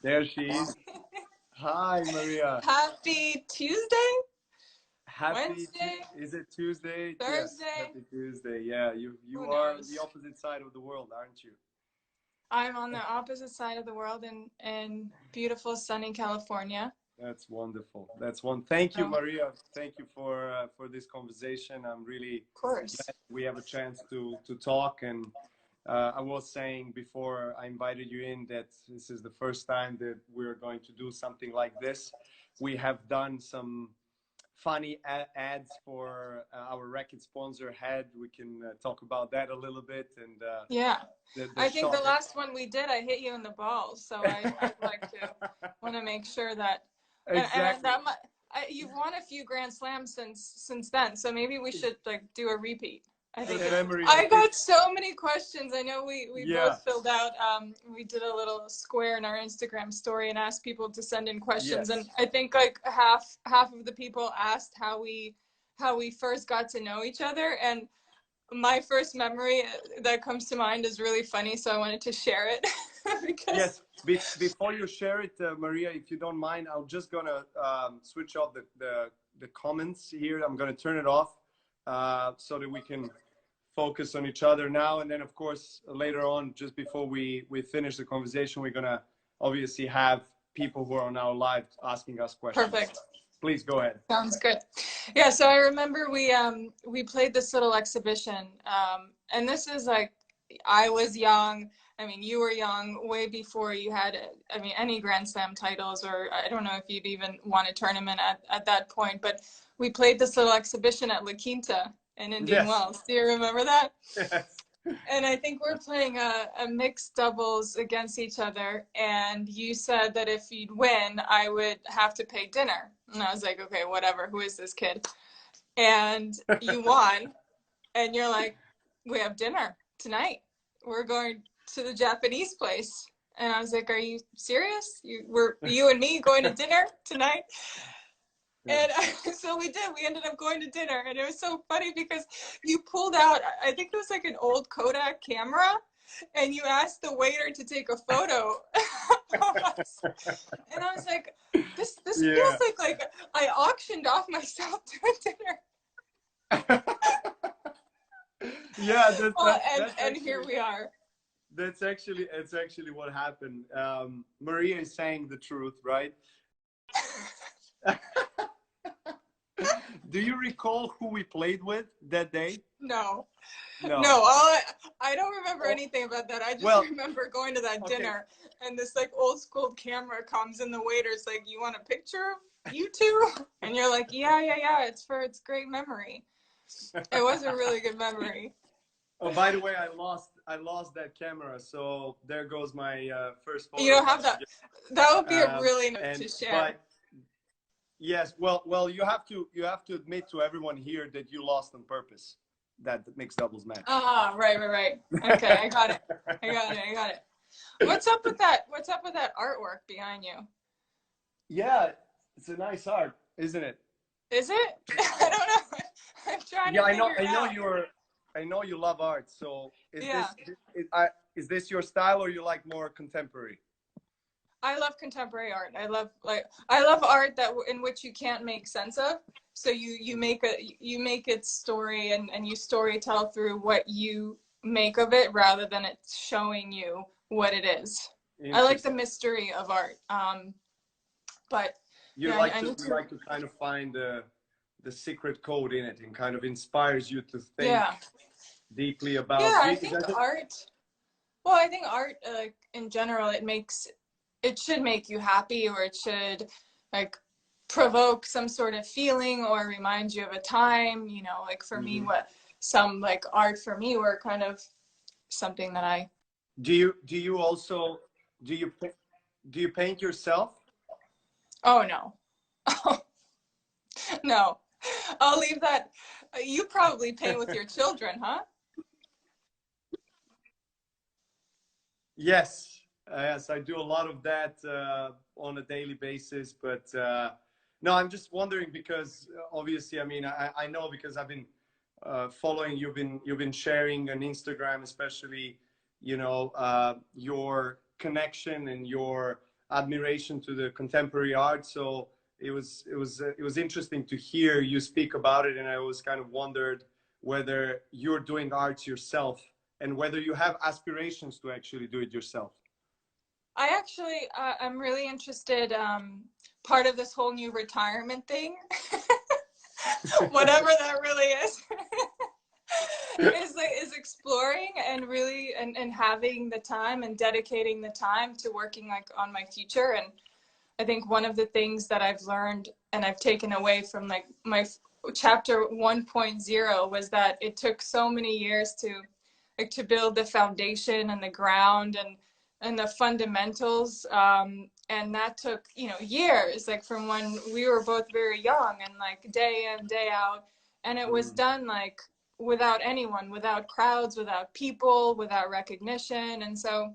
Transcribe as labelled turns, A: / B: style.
A: There she is. Hi, Maria.
B: Happy Tuesday?
A: Happy
B: Wednesday?
A: Is it Tuesday?
B: Thursday?
A: Yes, happy Tuesday. Yeah, you are on the opposite side of the world, aren't you?
B: I'm on the opposite side of the world in beautiful sunny California.
A: That's wonderful. That's one. Thank you, Maria. Thank you for this conversation. I'm really glad we have a chance to talk. And I was saying before I invited you in that this is the first time that we're going to do something like this. We have done some funny ads for our record sponsor Head. We can talk about that a little bit. And
B: yeah, I think the last one we did, I hit you in the balls. So I'd like to want to make sure that.
A: Exactly.
B: And you've won a few Grand Slams since then, so maybe we should like do a repeat. I think I got so many questions. I know we both filled out. We did a little square in our Instagram story and asked people to send in questions, and I think like half of the people asked how we first got to know each other. And my first memory that comes to mind is really funny, so I wanted to share it.
A: Yes, before you share it, Maria, if you don't mind, I'm just gonna switch off the comments here. I'm gonna turn it off so that we can focus on each other now. And then, of course, later on, just before we finish the conversation, we're gonna obviously have people who are now live asking us questions.
B: Perfect.
A: Please go ahead.
B: Sounds good. Yeah, so I remember we played this little exhibition, and this is like, I was young. I mean, you were young way before you had, I mean, any Grand Slam titles, or I don't know if you'd even won a tournament at that point, but we played this little exhibition at La Quinta in Indian Wells. Do you remember that?
A: Yes.
B: And I think we're playing a mixed doubles against each other, and you said that if you'd win, I would have to pay dinner. And I was like, okay, whatever, who is this kid? And you won, and you're like, we have dinner tonight. We're going to the Japanese place. And I was like, are you serious? You and me going to dinner tonight? And so we did. We ended up going to dinner, and it was so funny because you pulled out, I think it was like an old Kodak camera, and you asked the waiter to take a photo of us. And I was like, this feels like I auctioned off myself to a dinner.
A: Yeah,
B: and here we are.
A: It's actually what happened. Maria is saying the truth, right? Do you recall who we played with that day?
B: No. I don't remember anything about that. I just remember going to that dinner, and this like old school camera comes, and the waiter's like, you want a picture of you two? And you're like, yeah, it's great memory. It was a really good memory.
A: Oh, by the way, I lost that camera, so there goes my first photo.
B: You don't have that. That would be a really nice to share.
A: But, yes, well, you have to admit to everyone here that you lost on purpose that mixed doubles match.
B: Ah, right. Okay, I got it. What's up with that? What's up with that artwork behind you?
A: Yeah, it's a nice art, isn't it?
B: Is it? I don't know. I'm trying to figure it out.
A: I know you love art. So is this your style, or you like more contemporary?
B: I love contemporary art. I love art in which you can't make sense of. So you make its story, and you story tell through what you make of it rather than it showing you what it is. I like the mystery of art. But
A: you like to kind of find the secret code in it, and kind of inspires you to think deeply about.
B: Yeah, I think art. Well, I think art, in general, it should make you happy, or it should like provoke some sort of feeling, or remind you of a time. You know, like for me, what some like art for me were kind of something that I.
A: Do you paint yourself?
B: Oh no, no. I'll leave that. You probably paint with your children, huh?
A: Yes, I do a lot of that on a daily basis. But no, I'm just wondering because obviously, I mean, I know because I've been following. You've been sharing on Instagram, especially, you know, your connection and your admiration to the contemporary art. So it was interesting to hear you speak about it, and I always kind of wondered whether you're doing art yourself and whether you have aspirations to actually do it yourself.
B: I actually, I'm really interested, part of this whole new retirement thing, whatever that really is, is exploring and really, and having the time and dedicating the time to working like on my future. And I think one of the things that I've learned and I've taken away from like my chapter 1.0 was that it took so many years to build the foundation and the ground and the fundamentals, and that took, you know, years, like from when we were both very young and like day in, day out, and it was done like without anyone, without crowds, without people, without recognition. And so